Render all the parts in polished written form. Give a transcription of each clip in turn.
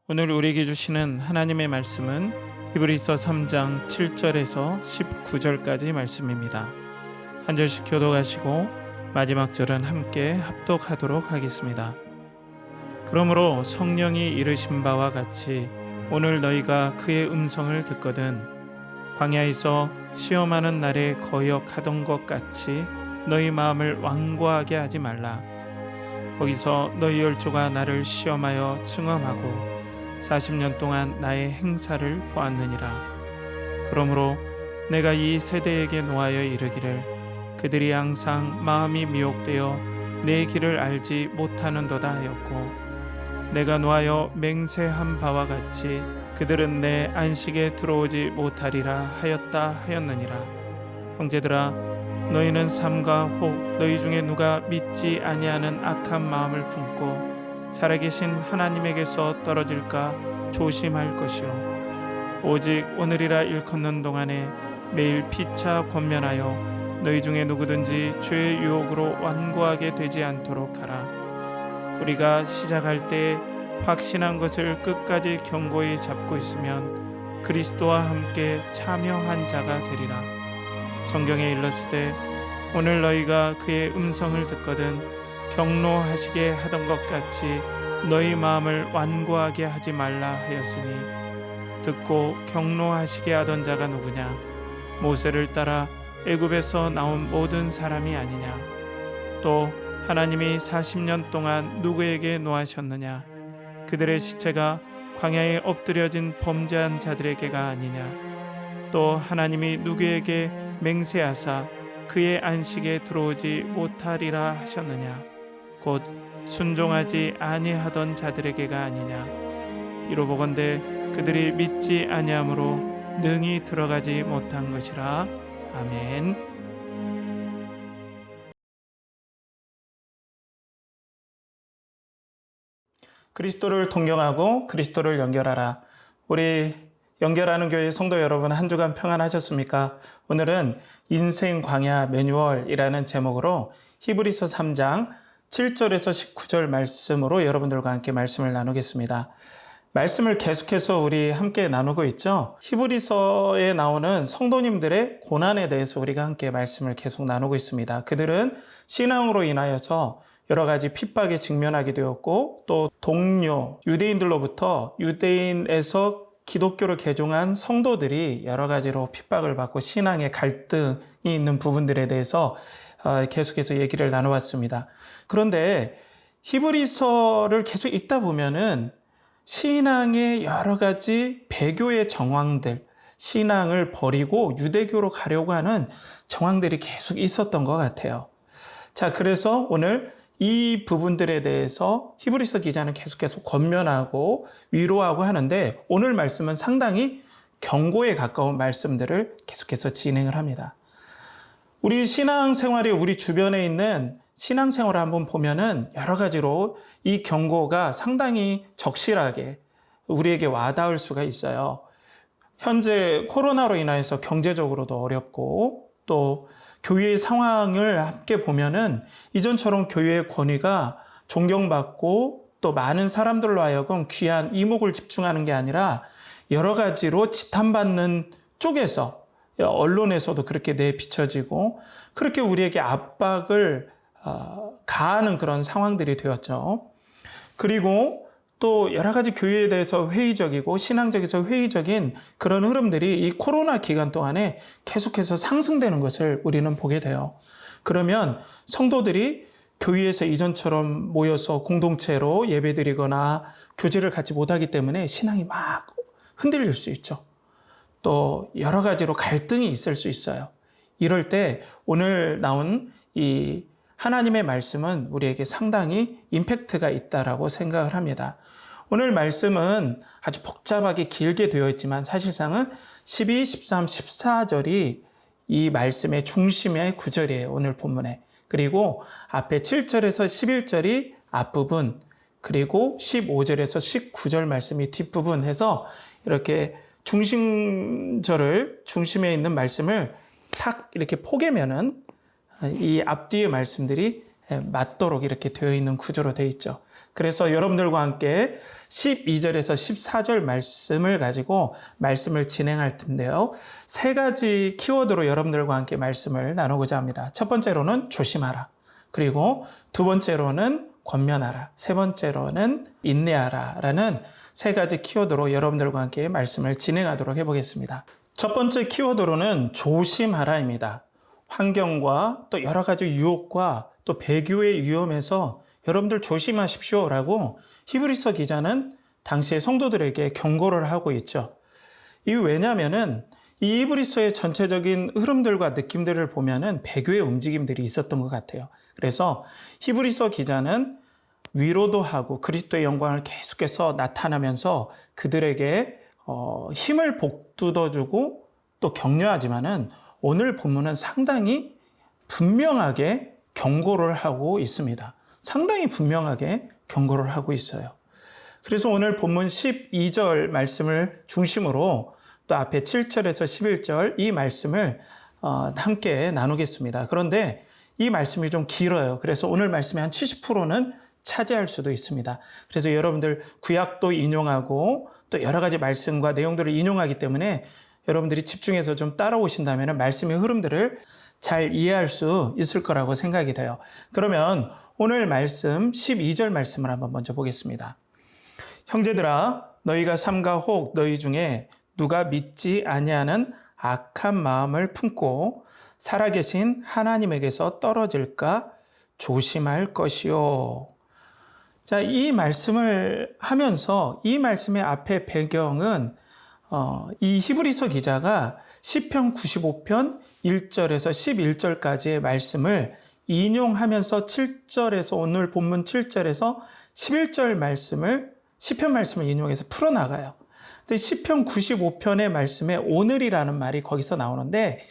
오늘 우리에게 주시는 하나님의 말씀은 히브리서 3장 7절에서 19절까지 말씀입니다. 한 절씩 교독하시고 마지막 절은 함께 합독하도록 하겠습니다. 그러므로 성령이 이르신 바와 같이 오늘 너희가 그의 음성을 듣거든 광야에서 시험하는 날에 거역하던 것 같이 너희 마음을 완고하게 하지 말라. 거기서 너희 열조가 나를 시험하여 증언하고 40년 동안 나의 행사를 보았느니라. 그러므로 내가 이 세대에게 노하여 이르기를 그들이 항상 마음이 미혹되어 내 길을 알지 못하는도다 하였고, 내가 노하여 맹세한 바와 같이 그들은 내 안식에 들어오지 못하리라 하였다 하였느니라. 형제들아, 너희는 삼가 혹 너희 중에 누가 믿지 아니하는 악한 마음을 품고 살아계신 하나님에게서 떨어질까 조심할 것이요, 오직 오늘이라 일컫는 동안에 매일 피차 권면하여 너희 중에 누구든지 죄의 유혹으로 완고하게 되지 않도록 하라. 우리가 시작할 때 확신한 것을 끝까지 견고히 잡고 있으면 그리스도와 함께 참여한 자가 되리라. 성경에 일렀으되 오늘 너희가 그의 음성을 듣거든 경노하시게 하던 것 같이 너희 마음을 완고하게 하지 말라 하였으니, 듣고 경노하시게 하던 자가 누구냐? 모세를 따라 애굽에서 나온 모든 사람이 아니냐? 또 하나님이 40년 동안 누구에게 노하셨느냐? 그들의 시체가 광야에 엎드려진 범죄한 자들에게가 아니냐? 또 하나님이 누구에게 맹세하사 그의 안식에 들어오지 못하리라 하셨느냐? 곧 순종하지 아니하던 자들에게가 아니냐? 이로보건대 그들이 믿지 아니함으로 능히 들어가지 못한 것이라. 아멘. 그리스도를 동경하고 그리스도를 연결하라. 우리 연결하는 교회 성도 여러분, 한 주간 평안하셨습니까? 오늘은 인생 광야 매뉴얼이라는 제목으로 히브리서 3장 7절에서 19절 말씀으로 여러분들과 함께 말씀을 나누겠습니다. 말씀을 계속해서 우리 함께 나누고 있죠. 히브리서에 나오는 성도님들의 고난에 대해서 우리가 함께 말씀을 계속 나누고 있습니다. 그들은 신앙으로 인하여서 여러 가지 핍박에 직면하게 되었고, 또 동료 유대인들로부터 유대인에서 기독교를 개종한 성도들이 여러 가지로 핍박을 받고 신앙의 갈등이 있는 부분들에 대해서 계속해서 얘기를 나눠왔습니다. 그런데 히브리서를 계속 읽다 보면은 신앙의 여러 가지 배교의 정황들, 신앙을 버리고 유대교로 가려고 하는 정황들이 계속 있었던 것 같아요. 자, 그래서 오늘 이 부분들에 대해서 히브리서 기자는 계속해서 권면하고 위로하고 하는데, 오늘 말씀은 상당히 경고에 가까운 말씀들을 계속해서 진행을 합니다. 우리 신앙생활이 우리 주변에 있는 신앙생활을 한번 보면은 여러 가지로 이 경고가 상당히 적실하게 우리에게 와닿을 수가 있어요. 현재 코로나로 인해서 경제적으로도 어렵고, 또 교회의 상황을 함께 보면은 이전처럼 교회의 권위가 존경받고 또 많은 사람들로 하여금 귀한 이목을 집중하는 게 아니라 여러 가지로 지탄받는 쪽에서, 언론에서도 그렇게 내비쳐지고 그렇게 우리에게 압박을 가하는 그런 상황들이 되었죠. 그리고 또 여러 가지 교회에 대해서 회의적이고 신앙적에서 회의적인 그런 흐름들이 이 코로나 기간 동안에 계속해서 상승되는 것을 우리는 보게 돼요. 그러면 성도들이 교회에서 이전처럼 모여서 공동체로 예배드리거나 교제를 갖지 못하기 때문에 신앙이 막 흔들릴 수 있죠. 또 여러 가지로 갈등이 있을 수 있어요. 이럴 때 오늘 나온 이 하나님의 말씀은 우리에게 상당히 임팩트가 있다라고 생각을 합니다. 오늘 말씀은 아주 복잡하게 길게 되어 있지만 사실상은 12, 13, 14절이 이 말씀의 중심의 구절이에요. 오늘 본문에. 그리고 앞에 7절에서 11절이 앞부분, 그리고 15절에서 19절 말씀이 뒷부분 해서 이렇게 중심절을, 중심에 있는 말씀을 탁 이렇게 포개면은 이 앞뒤의 말씀들이 맞도록 이렇게 되어 있는 구조로 되어 있죠. 그래서 여러분들과 함께 12절에서 14절 말씀을 가지고 말씀을 진행할 텐데요. 세 가지 키워드로 여러분들과 함께 말씀을 나누고자 합니다. 첫 번째로는 조심하라. 그리고 두 번째로는 권면하라. 세 번째로는 인내하라. 라는 세 가지 키워드로 여러분들과 함께 말씀을 진행하도록 해보겠습니다. 첫 번째 키워드로는 조심하라입니다. 환경과 또 여러 가지 유혹과 또 배교의 위험에서 여러분들 조심하십시오라고 히브리서 기자는 당시의 성도들에게 경고를 하고 있죠. 이게 왜냐하면은 이 히브리서의 전체적인 흐름들과 느낌들을 보면은 배교의 움직임들이 있었던 것 같아요. 그래서 히브리서 기자는 위로도 하고 그리스도의 영광을 계속해서 나타나면서 그들에게 힘을 북돋워주고 또 격려하지만은 오늘 본문은 상당히 분명하게 경고를 하고 있습니다. 상당히 분명하게 경고를 하고 있어요. 그래서 오늘 본문 12절 말씀을 중심으로 또 앞에 7절에서 11절 이 말씀을 함께 나누겠습니다. 그런데 이 말씀이 좀 길어요. 그래서 오늘 말씀의 한 70%는 차지할 수도 있습니다. 그래서 여러분들 구약도 인용하고 또 여러 가지 말씀과 내용들을 인용하기 때문에 여러분들이 집중해서 좀 따라오신다면 말씀의 흐름들을 잘 이해할 수 있을 거라고 생각이 돼요. 그러면 오늘 말씀 12절 말씀을 한번 먼저 보겠습니다. 형제들아 너희가 삼가 혹 너희 중에 누가 믿지 아니하는 악한 마음을 품고 살아계신 하나님에게서 떨어질까 조심할 것이요. 자, 이 말씀을 하면서 이 말씀의 앞에 배경은 이 히브리서 기자가 시편 95편 1절에서 11절까지의 말씀을 인용하면서 7절에서 오늘 본문 7절에서 11절 말씀을 시편 말씀을 인용해서 풀어나가요. 근데 시편 95편의 말씀에 오늘이라는 말이 거기서 나오는데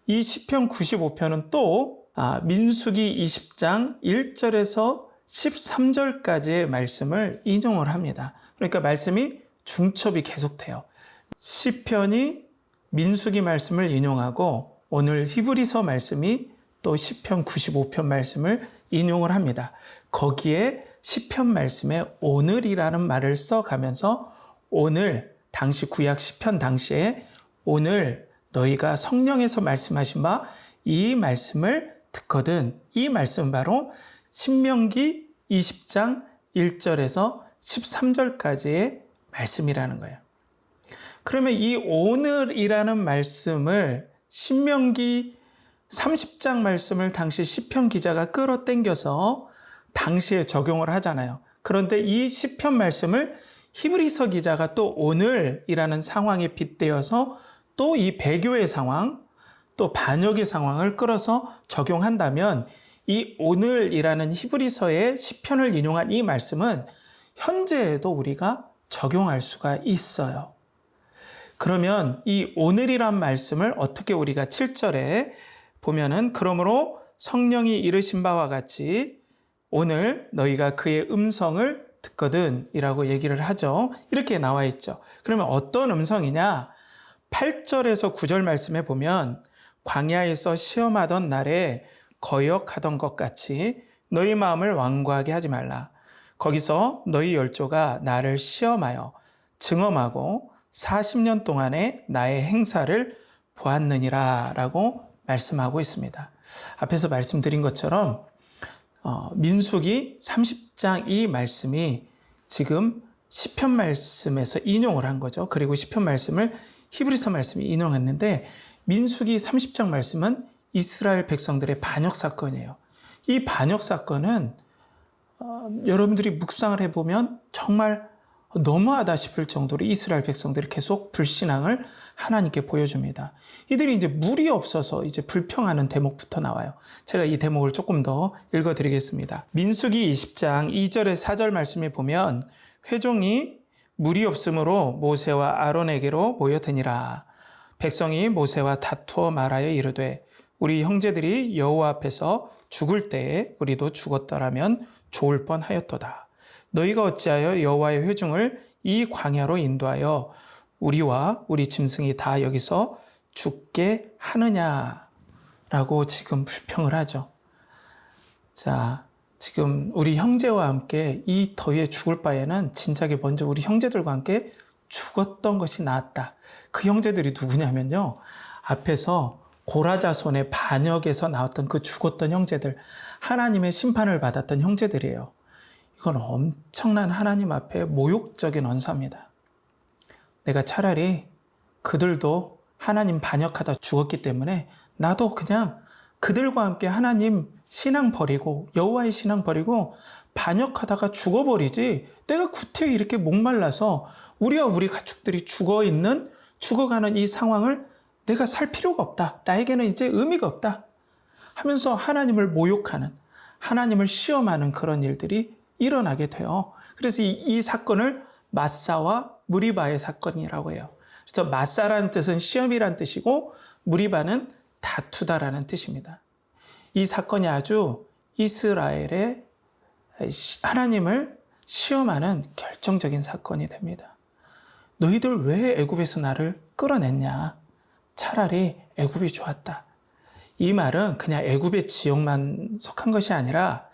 이 시편 95편은 또 민수기 20장 1절에서 13절까지의 말씀을 인용을 합니다. 그러니까 말씀이 중첩이 계속돼요. 시편이 민수기 말씀을 인용하고 오늘 히브리서 말씀이 또 시편 95편 말씀을 인용을 합니다. 거기에 시편 말씀에 오늘이라는 말을 써가면서 오늘 당시 구약 시편 당시에 오늘 너희가 성령에서 말씀하신 바 이 말씀을 듣거든. 이 말씀은 바로 신명기 20장 1절에서 13절까지의 말씀이라는 거예요. 그러면 이 오늘이라는 말씀을 신명기 30장 말씀을 당시 시편 기자가 끌어당겨서 당시에 적용을 하잖아요. 그런데 이 시편 말씀을 히브리서 기자가 또 오늘이라는 상황에 빗대어서 또 이 배교의 상황, 또 반역의 상황을 끌어서 적용한다면 이 오늘이라는 히브리서의 시편을 인용한 이 말씀은 현재에도 우리가 적용할 수가 있어요. 그러면 이 오늘이란 말씀을 어떻게 우리가 7절에 보면은 그러므로 성령이 이르신 바와 같이 오늘 너희가 그의 음성을 듣거든 이라고 얘기를 하죠. 이렇게 나와 있죠. 그러면 어떤 음성이냐? 8절에서 9절 말씀에 보면 광야에서 시험하던 날에 거역하던 것 같이 너희 마음을 완고하게 하지 말라. 거기서 너희 열조가 나를 시험하여 증험하고 40년 동안의 나의 행사를 보았느니라 라고 말씀하고 있습니다. 앞에서 말씀드린 것처럼 민수기 30장 이 말씀이 지금 시편 말씀에서 인용을 한 거죠. 그리고 시편 말씀을 히브리서 말씀이 인용했는데 민수기 30장 말씀은 이스라엘 백성들의 반역 사건이에요. 이 반역 사건은 여러분들이 묵상을 해보면 정말 너무하다 싶을 정도로 이스라엘 백성들이 계속 불신앙을 하나님께 보여줍니다. 이들이 이제 물이 없어서 이제 불평하는 대목부터 나와요. 제가 이 대목을 조금 더 읽어드리겠습니다. 민수기 20장 2절에 4절 말씀에 보면 회종이 물이 없으므로 모세와 아론에게로 모여드니라. 백성이 모세와 다투어 말하여 이르되 우리 형제들이 여호와 앞에서 죽을 때에 우리도 죽었더라면 좋을 뻔하였도다. 너희가 어찌하여 여호와의 회중을 이 광야로 인도하여 우리와 우리 짐승이 다 여기서 죽게 하느냐라고 지금 불평을 하죠. 자, 지금 우리 형제와 함께 이 더위에 죽을 바에는 진작에 먼저 우리 형제들과 함께 죽었던 것이 나았다. 그 형제들이 누구냐면요, 앞에서 고라자손의 반역에서 나왔던 그 죽었던 형제들, 하나님의 심판을 받았던 형제들이에요. 이건 엄청난 하나님 앞에 모욕적인 언사입니다. 내가 차라리 그들도 하나님 반역하다 죽었기 때문에 나도 그냥 그들과 함께 하나님 신앙 버리고, 여호와의 신앙 버리고 반역하다가 죽어버리지, 내가 구태여 이렇게 목말라서 우리와 우리 가축들이 죽어가는 이 상황을 내가 살 필요가 없다. 나에게는 이제 의미가 없다. 하면서 하나님을 모욕하는, 하나님을 시험하는 그런 일들이 일어나게 돼요. 그래서 이 사건을 마사와 무리바의 사건이라고 해요. 그래서 마사라는 뜻은 시험이란 뜻이고, 무리바는 다투다라는 뜻입니다. 이 사건이 아주 이스라엘의 하나님을 시험하는 결정적인 사건이 됩니다. 너희들 왜 애굽에서 나를 끌어냈냐? 차라리 애굽이 좋았다. 이 말은 그냥 애굽의 지역만 속한 것이 아니라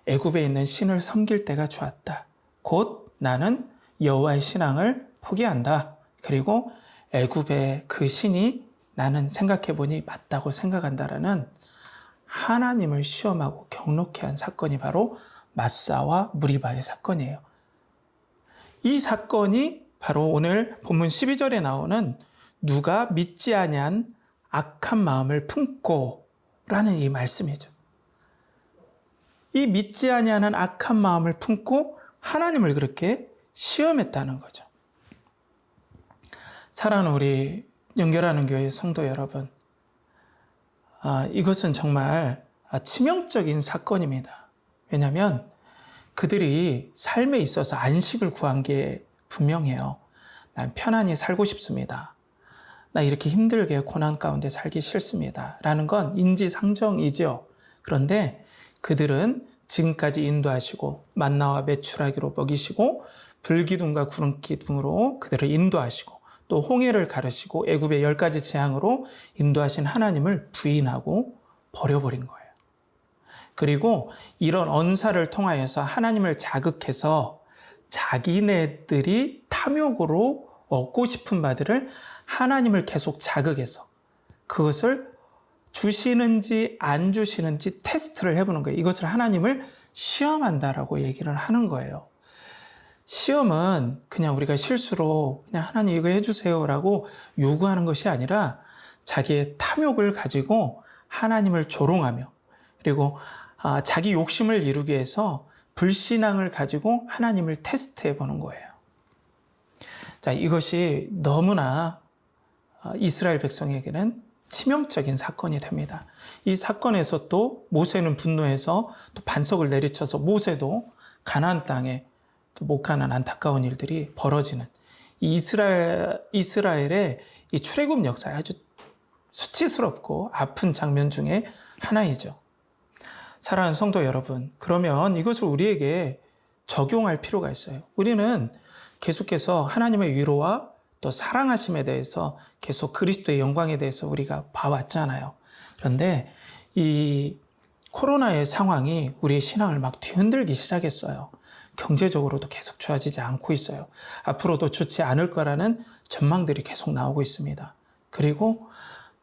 애굽에 있는 신을 섬길 때가 좋았다. 곧 나는 여호와의 신앙을 포기한다. 그리고 애굽의 그 신이 나는 생각해보니 맞다고 생각한다라는 하나님을 시험하고 경록케 한 사건이 바로 마사와 무리바의 사건이에요. 이 사건이 바로 오늘 본문 12절에 나오는 누가 믿지 아니한 악한 마음을 품고 라는 이 말씀이죠. 이 믿지 아니하는 악한 마음을 품고 하나님을 그렇게 시험했다는 거죠. 사랑하는 우리 연결하는 교회 성도 여러분, 이것은 정말 치명적인 사건입니다. 왜냐하면 그들이 삶에 있어서 안식을 구한 게 분명해요. 난 편안히 살고 싶습니다. 나 이렇게 힘들게 고난 가운데 살기 싫습니다. 라는 건 인지상정이죠. 그런데 그들은 지금까지 인도하시고 만나와 메추라기로 먹이시고 불기둥과 구름기둥으로 그들을 인도하시고 또 홍해를 가르시고 애굽의 10가지 재앙으로 인도하신 하나님을 부인하고 버려버린 거예요. 그리고 이런 언사를 통하여서 하나님을 자극해서 자기네들이 탐욕으로 얻고 싶은 바들을 하나님을 계속 자극해서 그것을 주시는지 안 주시는지 테스트를 해보는 거예요. 이것을 하나님을 시험한다라고 얘기를 하는 거예요. 시험은 그냥 우리가 실수로 그냥 하나님 이거 해주세요라고 요구하는 것이 아니라 자기의 탐욕을 가지고 하나님을 조롱하며 그리고 자기 욕심을 이루기 위해서 불신앙을 가지고 하나님을 테스트해 보는 거예요. 자, 이것이 너무나 이스라엘 백성에게는 치명적인 사건이 됩니다. 이 사건에서 또 모세는 분노해서 또 반석을 내리쳐서 모세도 가나안 땅에 못 가는 안타까운 일들이 벌어지는 이스라엘의 이 출애굽 역사에 아주 수치스럽고 아픈 장면 중에 하나이죠. 사랑하는 성도 여러분, 그러면 이것을 우리에게 적용할 필요가 있어요. 우리는 계속해서 하나님의 위로와 또 사랑하심에 대해서 계속 그리스도의 영광에 대해서 우리가 봐왔잖아요. 그런데 이 코로나의 상황이 우리의 신앙을 막 뒤흔들기 시작했어요. 경제적으로도 계속 좋아지지 않고 있어요. 앞으로도 좋지 않을 거라는 전망들이 계속 나오고 있습니다. 그리고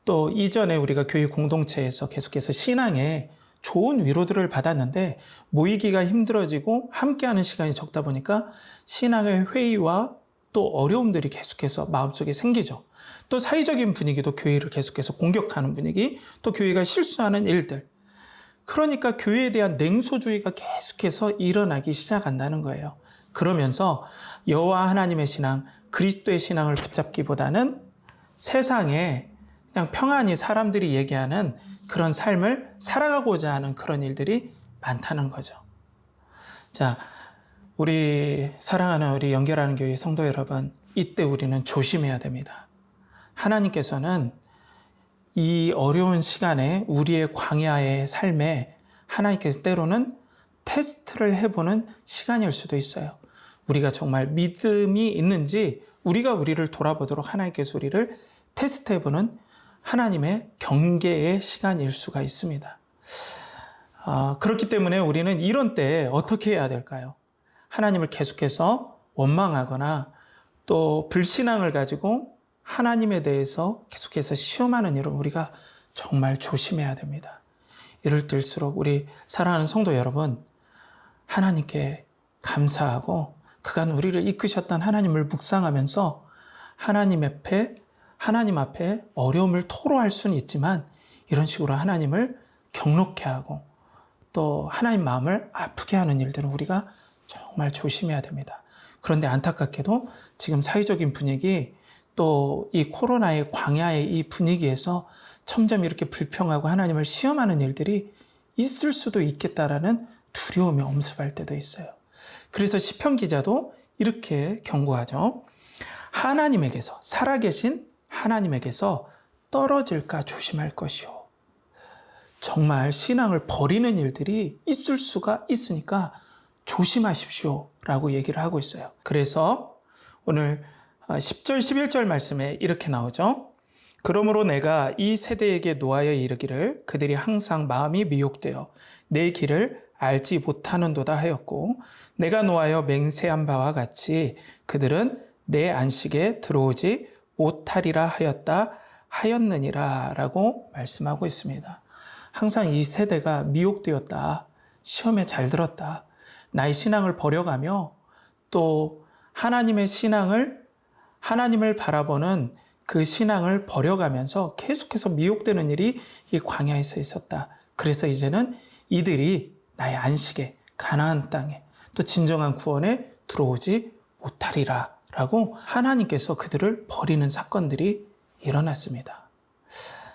또 이전에 우리가 교회 공동체에서 계속해서 신앙에 좋은 위로들을 받았는데 모이기가 힘들어지고 함께하는 시간이 적다 보니까 신앙의 회의와 또 어려움들이 계속해서 마음속에 생기죠. 또 사회적인 분위기도 교회를 계속해서 공격하는 분위기, 또 교회가 실수하는 일들. 그러니까 교회에 대한 냉소주의가 계속해서 일어나기 시작한다는 거예요. 그러면서 여호와 하나님의 신앙, 그리스도의 신앙을 붙잡기보다는 세상에 그냥 평안히 사람들이 얘기하는 그런 삶을 살아가고자 하는 그런 일들이 많다는 거죠. 자, 우리 사랑하는 우리 연결하는 교회 성도 여러분, 이때 우리는 조심해야 됩니다. 하나님께서는 이 어려운 시간에 우리의 광야의 삶에 하나님께서 때로는 테스트를 해보는 시간일 수도 있어요. 우리가 정말 믿음이 있는지 우리가 우리를 돌아보도록 하나님께서 우리를 테스트해보는 하나님의 경계의 시간일 수가 있습니다. 그렇기 때문에 우리는 이런 때에 어떻게 해야 될까요? 하나님을 계속해서 원망하거나 또 불신앙을 가지고 하나님에 대해서 계속해서 시험하는 일은 우리가 정말 조심해야 됩니다. 이럴 때일수록 우리 사랑하는 성도 여러분, 하나님께 감사하고 그간 우리를 이끄셨던 하나님을 묵상하면서 하나님 앞에 어려움을 토로할 수는 있지만 이런 식으로 하나님을 경록케 하고 또 하나님 마음을 아프게 하는 일들은 우리가 정말 조심해야 됩니다. 그런데 안타깝게도 지금 사회적인 분위기 또 이 코로나의 광야의 이 분위기에서 점점 이렇게 불평하고 하나님을 시험하는 일들이 있을 수도 있겠다라는 두려움이 엄습할 때도 있어요. 그래서 시편 기자도 이렇게 경고하죠. 하나님에게서, 살아계신 하나님에게서 떨어질까 조심할 것이요. 정말 신앙을 버리는 일들이 있을 수가 있으니까 조심하십시오 라고 얘기를 하고 있어요. 그래서 오늘 10절 11절 말씀에 이렇게 나오죠. 그러므로 내가 이 세대에게 노하여 이르기를 그들이 항상 마음이 미혹되어 내 길을 알지 못하는도다 하였고 내가 노하여 맹세한 바와 같이 그들은 내 안식에 들어오지 못하리라 하였느니라 라고 말씀하고 있습니다. 항상 이 세대가 미혹되었다. 시험에 잘 들었다. 나의 신앙을 버려가며 또 하나님의 신앙을 하나님을 바라보는 그 신앙을 버려가면서 계속해서 미혹되는 일이 이 광야에서 있었다. 그래서 이제는 이들이 나의 안식에 가나안 땅에 또 진정한 구원에 들어오지 못하리라 라고 하나님께서 그들을 버리는 사건들이 일어났습니다.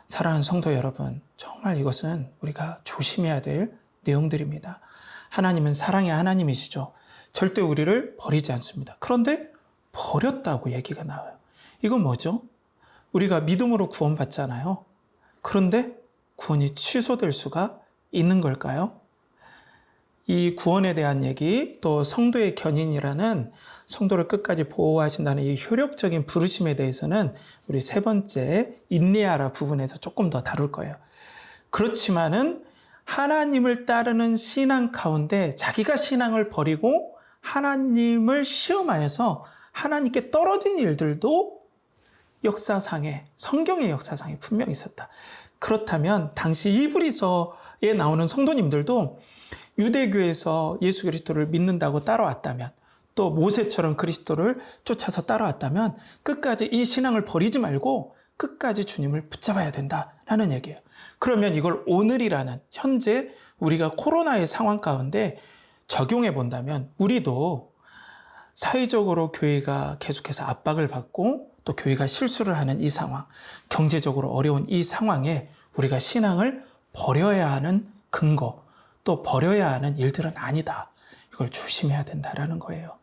사랑하는 성도 여러분, 정말 이것은 우리가 조심해야 될 내용들입니다. 하나님은 사랑의 하나님이시죠. 절대 우리를 버리지 않습니다. 그런데 버렸다고 얘기가 나와요. 이건 뭐죠? 우리가 믿음으로 구원받잖아요. 그런데 구원이 취소될 수가 있는 걸까요? 이 구원에 대한 얘기, 또 성도의 견인이라는 성도를 끝까지 보호하신다는 이 효력적인 부르심에 대해서는 우리 세 번째 인내하라 부분에서 조금 더 다룰 거예요. 그렇지만은 하나님을 따르는 신앙 가운데 자기가 신앙을 버리고 하나님을 시험하여서 하나님께 떨어진 일들도 역사상에, 성경의 역사상에 분명히 있었다. 그렇다면 당시 이브리서에 나오는 성도님들도 유대교에서 예수 그리스도를 믿는다고 따라왔다면 또 모세처럼 그리스도를 쫓아서 따라왔다면 끝까지 이 신앙을 버리지 말고 끝까지 주님을 붙잡아야 된다라는 얘기예요. 그러면 이걸 오늘이라는 현재 우리가 코로나의 상황 가운데 적용해 본다면 우리도 사회적으로 교회가 계속해서 압박을 받고 또 교회가 실수를 하는 이 상황, 경제적으로 어려운 이 상황에 우리가 신앙을 버려야 하는 근거, 또 버려야 하는 일들은 아니다. 이걸 조심해야 된다라는 거예요.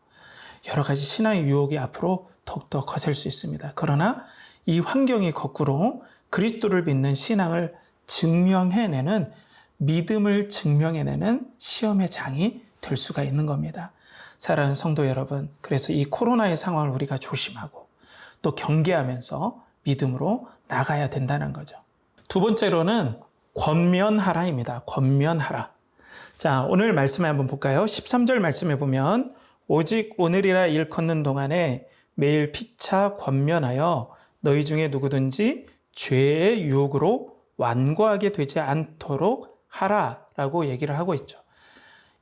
여러 가지 신앙의 유혹이 앞으로 더욱더 거셀 수 있습니다. 그러나 이 환경이 거꾸로 그리스도를 믿는 신앙을 증명해내는, 믿음을 증명해내는 시험의 장이 될 수가 있는 겁니다. 사랑하는 성도 여러분, 그래서 이 코로나의 상황을 우리가 조심하고 또 경계하면서 믿음으로 나가야 된다는 거죠. 두 번째로는 권면하라입니다. 권면하라. 자, 오늘 말씀을 한번 볼까요? 13절 말씀에 보면 오직 오늘이라 일컫는 동안에 매일 피차 권면하여 너희 중에 누구든지 죄의 유혹으로 완고하게 되지 않도록 하라라고 얘기를 하고 있죠.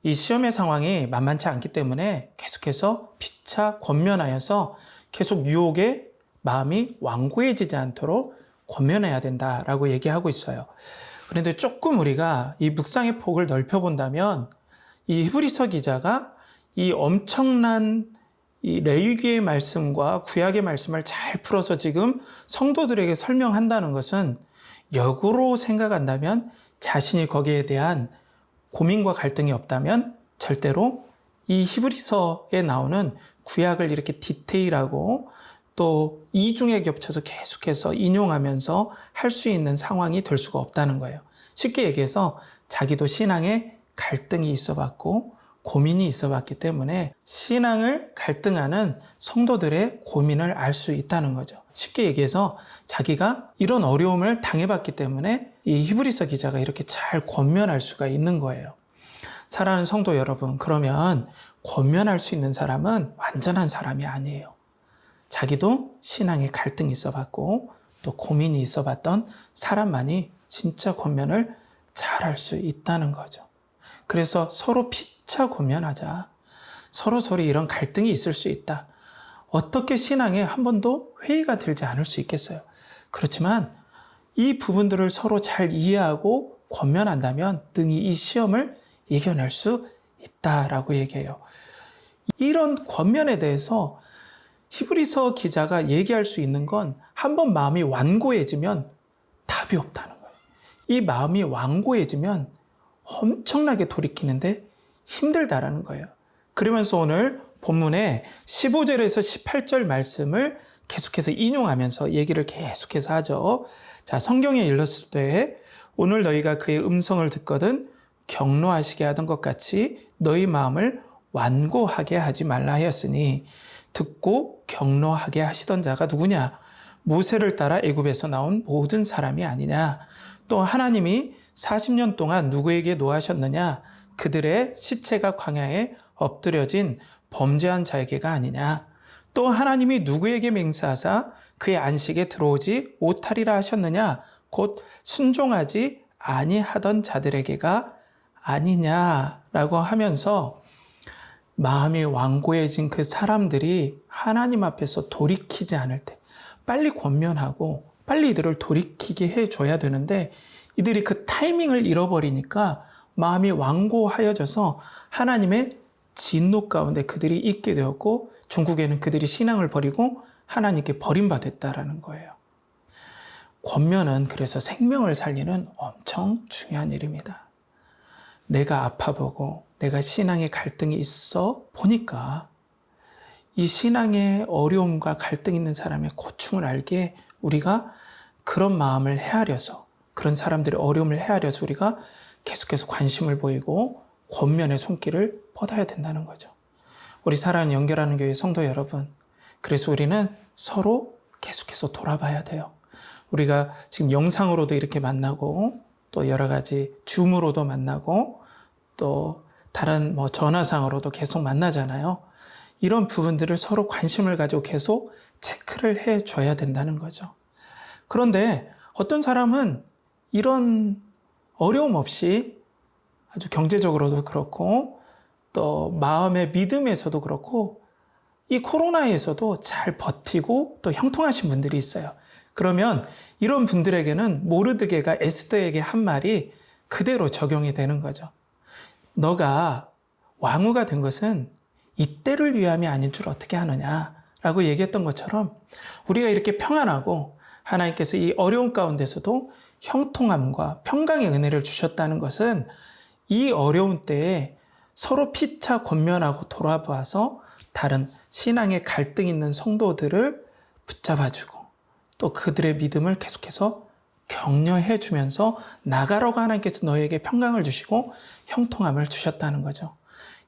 이 시험의 상황이 만만치 않기 때문에 계속해서 피차 권면하여서 계속 유혹에 마음이 완고해지지 않도록 권면해야 된다라고 얘기하고 있어요. 그런데 조금 우리가 이 묵상의 폭을 넓혀본다면 이 히브리서 기자가 이 엄청난 이 레위기의 말씀과 구약의 말씀을 잘 풀어서 지금 성도들에게 설명한다는 것은 역으로 생각한다면 자신이 거기에 대한 고민과 갈등이 없다면 절대로 이 히브리서에 나오는 구약을 이렇게 디테일하고 또 이중에 겹쳐서 계속해서 인용하면서 할 수 있는 상황이 될 수가 없다는 거예요. 쉽게 얘기해서 자기도 신앙에 갈등이 있어봤고 고민이 있어봤기 때문에 신앙을 갈등하는 성도들의 고민을 알 수 있다는 거죠. 쉽게 얘기해서 자기가 이런 어려움을 당해봤기 때문에 이 히브리서 기자가 이렇게 잘 권면할 수가 있는 거예요. 사랑하는 성도 여러분, 그러면 권면할 수 있는 사람은 완전한 사람이 아니에요. 자기도 신앙에 갈등이 있어봤고 또 고민이 있어봤던 사람만이 진짜 권면을 잘할 수 있다는 거죠. 그래서 서로 피차 권면하자. 서로 이런 갈등이 있을 수 있다. 어떻게 신앙에 한 번도 회의가 들지 않을 수 있겠어요. 그렇지만 이 부분들을 서로 잘 이해하고 권면한다면 능히 이 시험을 이겨낼 수 있다라고 얘기해요. 이런 권면에 대해서 히브리서 기자가 얘기할 수 있는 건 한 번 마음이 완고해지면 답이 없다는 거예요. 이 마음이 완고해지면 엄청나게 돌이키는데 힘들다라는 거예요. 그러면서 오늘 본문에 15절에서 18절 말씀을 계속해서 인용하면서 얘기를 계속해서 하죠. 자, 성경에 일렀을 때 오늘 너희가 그의 음성을 듣거든 경노하시게 하던 것 같이 너희 마음을 완고하게 하지 말라 하였으니 듣고 경노하게 하시던 자가 누구냐? 모세를 따라 애굽에서 나온 모든 사람이 아니냐? 또 하나님이 40년 동안 누구에게 노하셨느냐? 그들의 시체가 광야에 엎드려진 범죄한 자에게가 아니냐? 또 하나님이 누구에게 맹세하사 그의 안식에 들어오지 못하리라 하셨느냐? 곧 순종하지 아니하던 자들에게가 아니냐라고 하면서 마음이 완고해진 그 사람들이 하나님 앞에서 돌이키지 않을 때 빨리 권면하고 빨리 이들을 돌이키게 해줘야 되는데 이들이 그 타이밍을 잃어버리니까 마음이 완고하여져서 하나님의 진노 가운데 그들이 있게 되었고 종국에는 그들이 신앙을 버리고 하나님께 버림받았다라는 거예요. 권면은 그래서 생명을 살리는 엄청 중요한 일입니다. 내가 아파보고 내가 신앙의 갈등이 있어 보니까 이 신앙의 어려움과 갈등 있는 사람의 고충을 알게 우리가 그런 마음을 헤아려서 그런 사람들의 어려움을 헤아려서 우리가 계속해서 관심을 보이고 권면의 손길을 뻗어야 된다는 거죠. 우리 사랑하는 연결하는 교회 성도 여러분, 그래서 우리는 서로 계속해서 돌아봐야 돼요. 우리가 지금 영상으로도 이렇게 만나고 또 여러 가지 줌으로도 만나고 또 다른 전화상으로도 계속 만나잖아요. 이런 부분들을 서로 관심을 가지고 계속 체크를 해줘야 된다는 거죠. 그런데 어떤 사람은 이런 어려움 없이 아주 경제적으로도 그렇고 또 마음의 믿음에서도 그렇고 이 코로나에서도 잘 버티고 또 형통하신 분들이 있어요. 그러면 이런 분들에게는 모르드게가 에스더에게 한 말이 그대로 적용이 되는 거죠. 너가 왕후가 된 것은 이때를 위함이 아닌 줄 어떻게 하느냐라고 얘기했던 것처럼 우리가 이렇게 평안하고 하나님께서 이 어려운 가운데서도 형통함과 평강의 은혜를 주셨다는 것은 이 어려운 때에 서로 피차 권면하고 돌아봐서 다른 신앙의 갈등 있는 성도들을 붙잡아주고 또 그들의 믿음을 계속해서 격려해 주면서 나가라고 하나님께서 너에게 평강을 주시고 형통함을 주셨다는 거죠.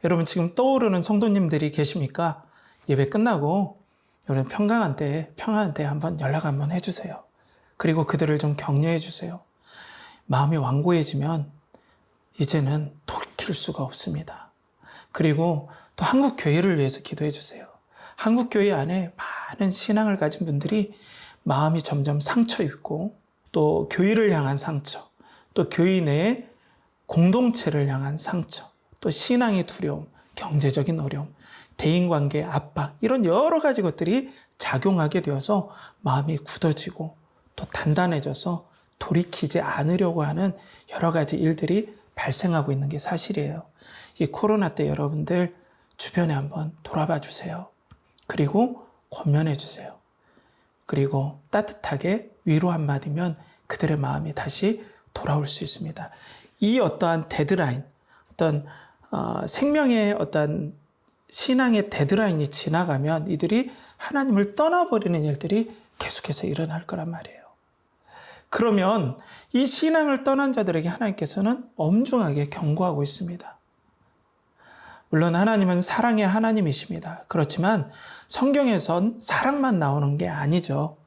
여러분 지금 떠오르는 성도님들이 계십니까? 예배 끝나고 여러분 평안한 때 한번 연락 한번 해주세요. 그리고 그들을 좀 격려해 주세요. 마음이 완고해지면 이제는 돌이킬 수가 없습니다. 그리고 또 한국 교회를 위해서 기도해 주세요. 한국 교회 안에 많은 신앙을 가진 분들이 마음이 점점 상처 입고 또 교회를 향한 상처, 또 교회 내의 공동체를 향한 상처, 또 신앙의 두려움, 경제적인 어려움, 대인관계의 압박 이런 여러 가지 것들이 작용하게 되어서 마음이 굳어지고 또 단단해져서 돌이키지 않으려고 하는 여러 가지 일들이 발생하고 있는 게 사실이에요. 이 코로나 때 여러분들 주변에 한번 돌아봐 주세요. 그리고 권면해 주세요. 그리고 따뜻하게 위로 한마디면 그들의 마음이 다시 돌아올 수 있습니다. 이 어떠한 데드라인, 어떤 생명의 어떤 신앙의 데드라인이 지나가면 이들이 하나님을 떠나버리는 일들이 계속해서 일어날 거란 말이에요. 그러면 이 신앙을 떠난 자들에게 하나님께서는 엄중하게 경고하고 있습니다. 물론 하나님은 사랑의 하나님이십니다. 그렇지만 성경에선 사랑만 나오는 게 아니죠.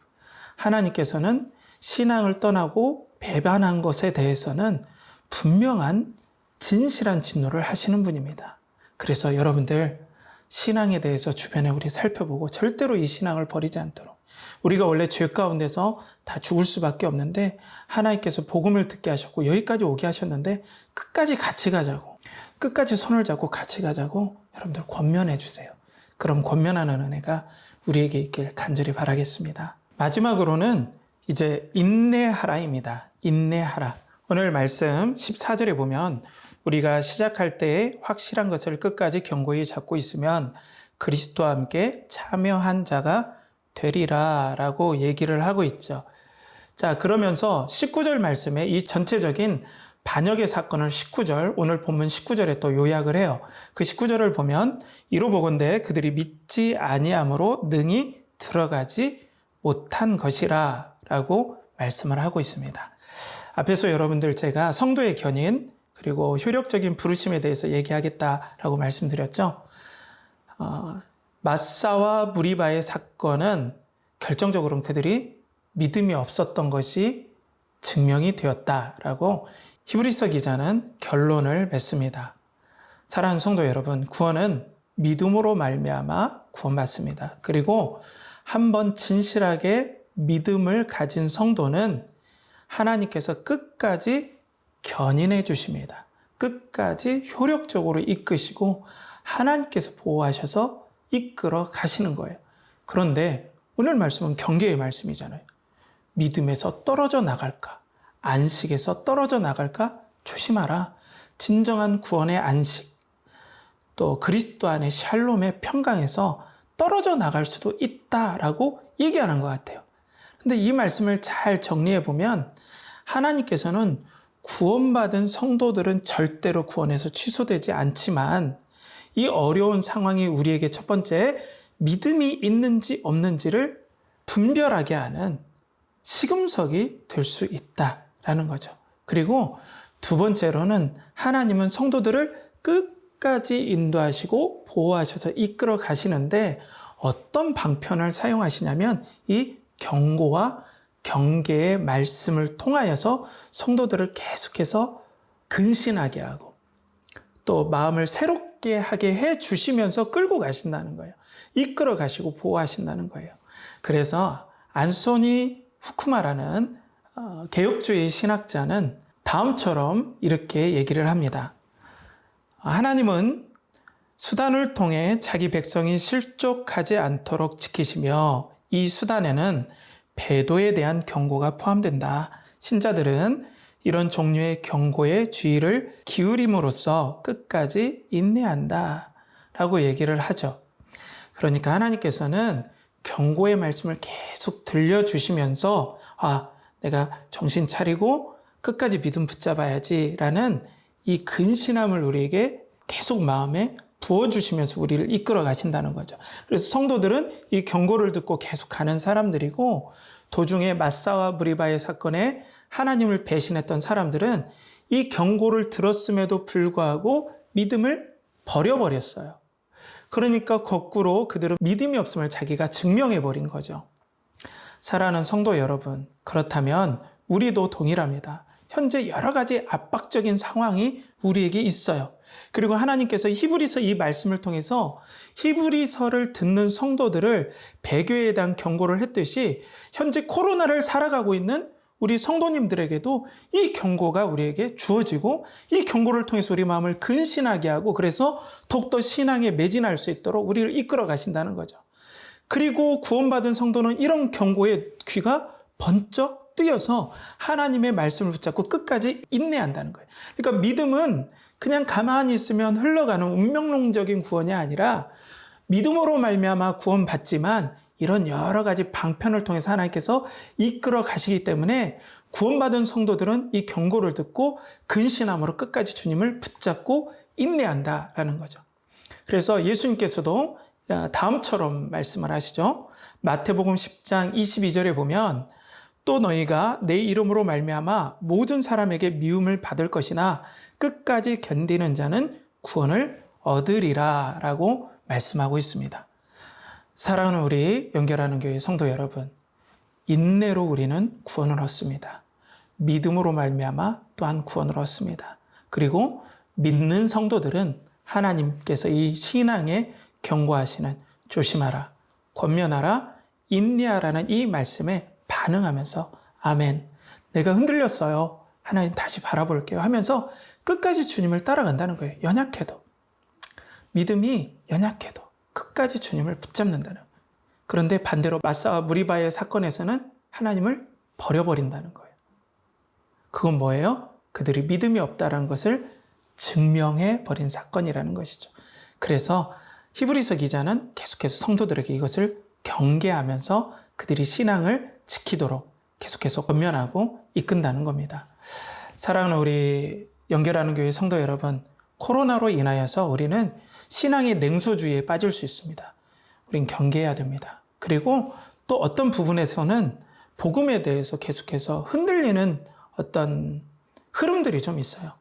하나님께서는 신앙을 떠나고 배반한 것에 대해서는 분명한 진실한 진노를 하시는 분입니다. 그래서 여러분들 신앙에 대해서 주변에 우리 살펴보고 절대로 이 신앙을 버리지 않도록, 우리가 원래 죄 가운데서 다 죽을 수밖에 없는데 하나님께서 복음을 듣게 하셨고 여기까지 오게 하셨는데 끝까지 같이 가자고, 끝까지 손을 잡고 같이 가자고 여러분들 권면해 주세요. 그럼 권면하는 은혜가 우리에게 있길 간절히 바라겠습니다. 마지막으로는 이제 인내하라입니다. 인내하라. 오늘 말씀 14절에 보면 우리가 시작할 때에 확실한 것을 끝까지 견고히 잡고 있으면 그리스도와 함께 참여한 자가 되리라 라고 얘기를 하고 있죠. 자, 그러면서 19절 말씀에 이 전체적인 반역의 사건을 19절, 오늘 본문 19절에 또 요약을 해요. 그 19절을 보면 이로 보건대 그들이 믿지 아니함으로 능히 들어가지 못한 것이라 라고 말씀을 하고 있습니다. 앞에서 여러분들 제가 성도의 견인 그리고 효력적인 부르심에 대해서 얘기하겠다라고 말씀드렸죠. 마사와 무리바의 사건은 결정적으로는 그들이 믿음이 없었던 것이 증명이 되었다라고 히브리서 기자는 결론을 맺습니다. 사랑하는 성도 여러분, 구원은 믿음으로 말미암아 구원받습니다. 그리고 한번 진실하게 믿음을 가진 성도는 하나님께서 끝까지 견인해 주십니다. 끝까지 효력적으로 이끄시고 하나님께서 보호하셔서 이끌어 가시는 거예요. 그런데 오늘 말씀은 경계의 말씀이잖아요. 믿음에서 떨어져 나갈까? 안식에서 떨어져 나갈까? 조심하라. 진정한 구원의 안식, 또 그리스도 안의 샬롬의 평강에서 떨어져 나갈 수도 있다라고 얘기하는 것 같아요. 근데 이 말씀을 잘 정리해 보면 하나님께서는 구원받은 성도들은 절대로 구원에서 취소되지 않지만 이 어려운 상황이 우리에게 첫 번째 믿음이 있는지 없는지를 분별하게 하는 시금석이 될 수 있다라는 거죠. 그리고 두 번째로는 하나님은 성도들을 끝까지 인도하시고 보호하셔서 이끌어 가시는데 어떤 방편을 사용하시냐면 이 경고와 경계의 말씀을 통하여서 성도들을 계속해서 근신하게 하고 또 마음을 새롭게 하게 해 주시면서 끌고 가신다는 거예요. 이끌어 가시고 보호하신다는 거예요. 그래서 안소니 후쿠마라는 개혁주의 신학자는 다음처럼 이렇게 얘기를 합니다. 하나님은 수단을 통해 자기 백성이 실족하지 않도록 지키시며 이 수단에는 배도에 대한 경고가 포함된다. 신자들은 이런 종류의 경고에 주의를 기울임으로써 끝까지 인내한다 라고 얘기를 하죠. 그러니까 하나님께서는 경고의 말씀을 계속 들려주시면서 내가 정신 차리고 끝까지 믿음 붙잡아야지 라는 이 근신함을 우리에게 계속 마음에 부어주시면서 우리를 이끌어 가신다는 거죠. 그래서 성도들은 이 경고를 듣고 계속 가는 사람들이고 도중에 마사와 무리바의 사건에 하나님을 배신했던 사람들은 이 경고를 들었음에도 불구하고 믿음을 버려버렸어요. 그러니까 거꾸로 그들은 믿음이 없음을 자기가 증명해버린 거죠. 사랑하는 성도 여러분, 그렇다면 우리도 동일합니다. 현재 여러 가지 압박적인 상황이 우리에게 있어요. 그리고 하나님께서 히브리서 이 말씀을 통해서 히브리서를 듣는 성도들을 배교에 대한 경고를 했듯이 현재 코로나를 살아가고 있는 우리 성도님들에게도 이 경고가 우리에게 주어지고 이 경고를 통해서 우리 마음을 근신하게 하고 그래서 더욱더 신앙에 매진할 수 있도록 우리를 이끌어 가신다는 거죠. 그리고 구원받은 성도는 이런 경고에 귀가 번쩍 뜨여서 하나님의 말씀을 붙잡고 끝까지 인내한다는 거예요. 그러니까 믿음은 그냥 가만히 있으면 흘러가는 운명론적인 구원이 아니라 믿음으로 말미암아 구원받지만 이런 여러 가지 방편을 통해서 하나님께서 이끌어 가시기 때문에 구원받은 성도들은 이 경고를 듣고 근신함으로 끝까지 주님을 붙잡고 인내한다라는 거죠. 그래서 예수님께서도 다음처럼 말씀을 하시죠. 마태복음 10장 22절에 보면 또 너희가 내 이름으로 말미암아 모든 사람에게 미움을 받을 것이나 끝까지 견디는 자는 구원을 얻으리라 라고 말씀하고 있습니다. 사랑하는 우리 연결하는 교회 성도 여러분, 인내로 우리는 구원을 얻습니다. 믿음으로 말미암아 또한 구원을 얻습니다. 그리고 믿는 성도들은 하나님께서 이 신앙에 경고하시는 조심하라, 권면하라, 인내하라는 이 말씀에 반응하면서 아멘, 내가 흔들렸어요, 하나님 다시 바라볼게요 하면서 끝까지 주님을 따라간다는 거예요. 연약해도, 믿음이 연약해도 끝까지 주님을 붙잡는다는 거예요. 그런데 반대로 마사와 무리바의 사건에서는 하나님을 버려버린다는 거예요. 그건 뭐예요? 그들이 믿음이 없다는 것을 증명해 버린 사건이라는 것이죠. 그래서 히브리서 기자는 계속해서 성도들에게 이것을 경계하면서 그들이 신앙을 지키도록 계속해서 권면하고 이끈다는 겁니다. 사랑하는 우리 연결하는 교회 성도 여러분, 코로나로 인하여서 우리는 신앙의 냉소주의에 빠질 수 있습니다. 우린 경계해야 됩니다. 그리고 또 어떤 부분에서는 복음에 대해서 계속해서 흔들리는 어떤 흐름들이 좀 있어요.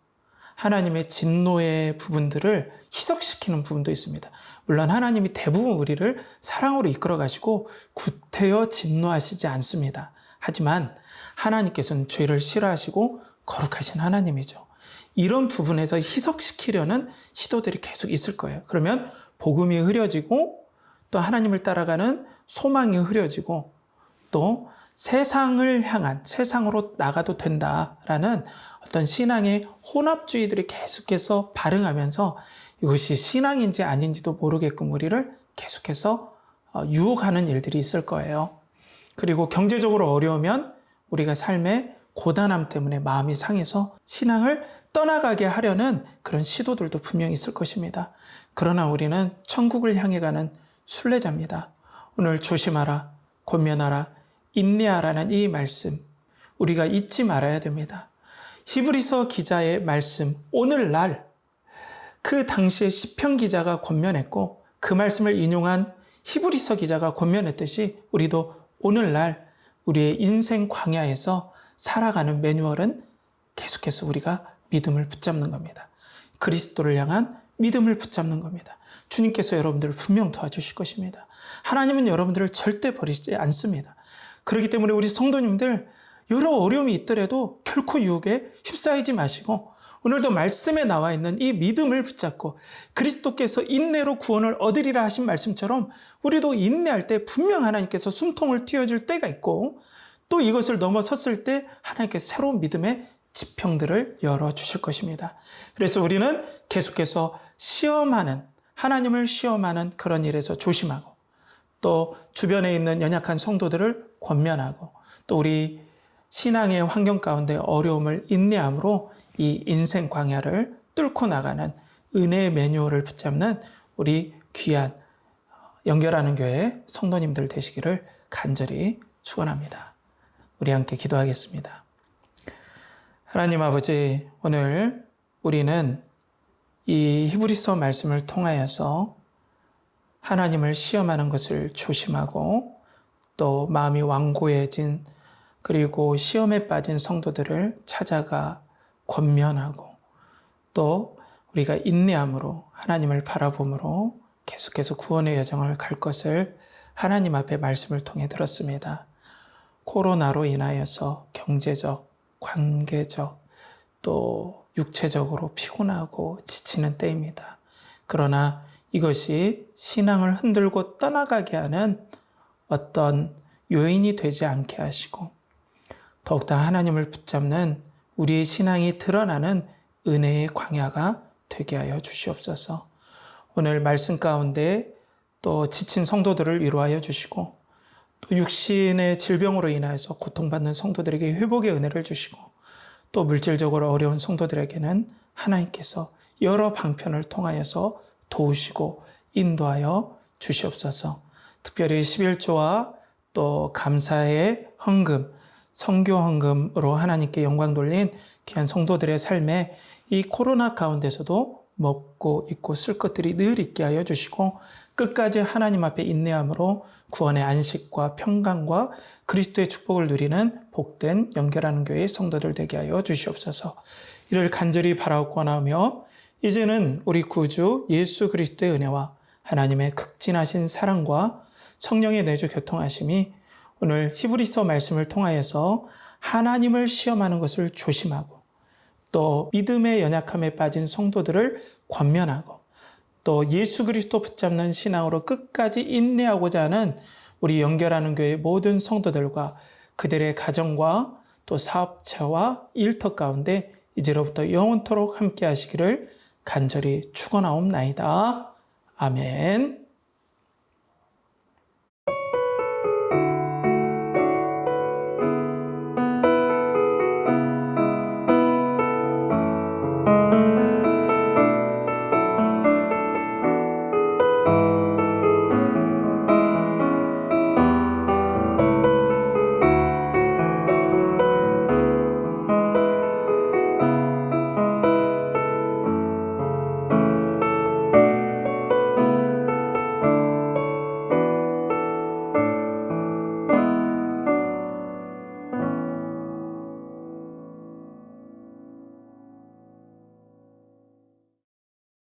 하나님의 진노의 부분들을 희석시키는 부분도 있습니다. 물론 하나님이 대부분 우리를 사랑으로 이끌어 가시고 구태여 진노하시지 않습니다. 하지만 하나님께서는 죄를 싫어하시고 거룩하신 하나님이죠. 이런 부분에서 희석시키려는 시도들이 계속 있을 거예요. 그러면 복음이 흐려지고 또 하나님을 따라가는 소망이 흐려지고 또 세상을 향한, 세상으로 나가도 된다라는 어떤 신앙의 혼합주의들이 계속해서 발흥하면서 이것이 신앙인지 아닌지도 모르게끔 우리를 계속해서 유혹하는 일들이 있을 거예요. 그리고 경제적으로 어려우면 우리가 삶의 고단함 때문에 마음이 상해서 신앙을 떠나가게 하려는 그런 시도들도 분명히 있을 것입니다. 그러나 우리는 천국을 향해 가는 순례자입니다. 오늘 조심하라, 권면하라, 인내하라는 이 말씀 우리가 잊지 말아야 됩니다. 히브리서 기자의 말씀, 오늘날 그 당시에 시편 기자가 권면했고 그 말씀을 인용한 히브리서 기자가 권면했듯이 우리도 오늘날 우리의 인생 광야에서 살아가는 매뉴얼은 계속해서 우리가 믿음을 붙잡는 겁니다. 그리스도를 향한 믿음을 붙잡는 겁니다. 주님께서 여러분들을 분명 도와주실 것입니다. 하나님은 여러분들을 절대 버리지 않습니다. 그렇기 때문에 우리 성도님들 여러 어려움이 있더라도 결코 유혹에 휩싸이지 마시고 오늘도 말씀에 나와 있는 이 믿음을 붙잡고 그리스도께서 인내로 구원을 얻으리라 하신 말씀처럼 우리도 인내할 때 분명 하나님께서 숨통을 틔워줄 때가 있고 또 이것을 넘어섰을 때 하나님께서 새로운 믿음의 지평들을 열어주실 것입니다. 그래서 우리는 계속해서 시험하는, 하나님을 시험하는 그런 일에서 조심하고 또 주변에 있는 연약한 성도들을 권면하고 또 우리 신앙의 환경 가운데 어려움을 인내함으로 이 인생 광야를 뚫고 나가는 은혜의 매뉴얼을 붙잡는 우리 귀한 연결하는 교회 성도님들 되시기를 간절히 축원합니다. 우리 함께 기도하겠습니다. 하나님 아버지, 오늘 우리는 이 히브리서 말씀을 통하여서 하나님을 시험하는 것을 조심하고 또 마음이 완고해진 그리고 시험에 빠진 성도들을 찾아가 권면하고 또 우리가 인내함으로 하나님을 바라봄으로 계속해서 구원의 여정을 갈 것을 하나님 앞에 말씀을 통해 들었습니다. 코로나로 인하여서 경제적, 관계적, 또 육체적으로 피곤하고 지치는 때입니다. 그러나 이것이 신앙을 흔들고 떠나가게 하는 어떤 요인이 되지 않게 하시고 더욱더 하나님을 붙잡는 우리의 신앙이 드러나는 은혜의 광야가 되게 하여 주시옵소서. 오늘 말씀 가운데 또 지친 성도들을 위로하여 주시고 또 육신의 질병으로 인하여서 고통받는 성도들에게 회복의 은혜를 주시고 또 물질적으로 어려운 성도들에게는 하나님께서 여러 방편을 통하여서 도우시고 인도하여 주시옵소서. 특별히 11조와 또 감사의 헌금, 선교 헌금으로 하나님께 영광 돌린 귀한 성도들의 삶에 이 코로나 가운데서도 먹고 입고 쓸 것들이 늘 있게 하여 주시고 끝까지 하나님 앞에 인내함으로 구원의 안식과 평강과 그리스도의 축복을 누리는 복된 연결하는 교회의 성도들 되게 하여 주시옵소서. 이를 간절히 바라옵고나며 이제는 우리 구주 예수 그리스도의 은혜와 하나님의 극진하신 사랑과 성령의 내주 교통하심이 오늘 히브리서 말씀을 통하여서 하나님을 시험하는 것을 조심하고 또 믿음의 연약함에 빠진 성도들을 권면하고 또 예수 그리스도 붙잡는 신앙으로 끝까지 인내하고자 하는 우리 연결하는 교회 모든 성도들과 그들의 가정과 또 사업체와 일터 가운데 이제로부터 영원토록 함께 하시기를 간절히 축원하옵나이다. 아멘.